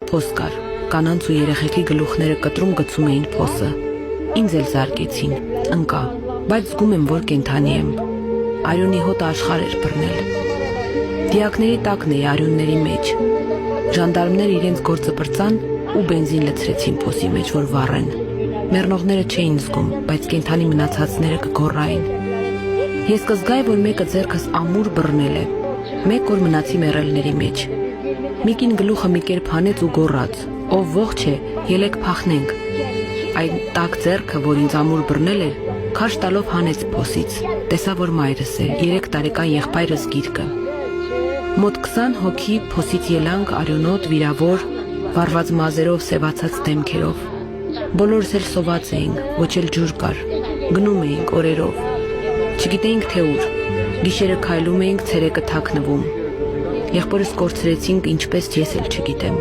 Փոս կար, կանանց ու երեխեքի գլուխները կտրում գցում էին փոսը, ինձ էլ զարկեցին, ընկա, բայց զգում եմ, որ կենդանի եմ, արյունի հոտը աշխարհ էր բռնել, դիակների տակն էի արյունների մեջ, ժանդարմները իրենց գործը պրծան ու բենզին լցրեցին փոսի մեջ, որ վառեն, մեռնողները չէին զգում, բայց կենդանի մնացածները կգոռային, ես կզգայի, որ մեկը ձեռքս ամուր բռնել է, մեկ օր մնացի մեռելների մեջ, մի կին գլուխը մի կերպ հանեց ու գոռաց, ով ողջ է, ելեք փախնենք, այն տաք ձեռքը, որ ինձ ամուր բռնել էր, քաշ տալով հանեց փոսից, տեսա, որ մայրս է, 3 տարեկան եղբայրս գիրկը, մոտ 20 հոգի փոսից ելանք արյունոտ, վիրավոր, վառված մազերով, սևացած դեմքերով, բոլորս էլ սոված էինք, ոչ էլ ջուր կար, գնում էինք օրերով, չգիտեինք թե ուր, գիշերը քայլում էինք, ցերեկը թաքնվում, եղբորս կորցրեցինք, ինչպես ես էլ չգիտեմ։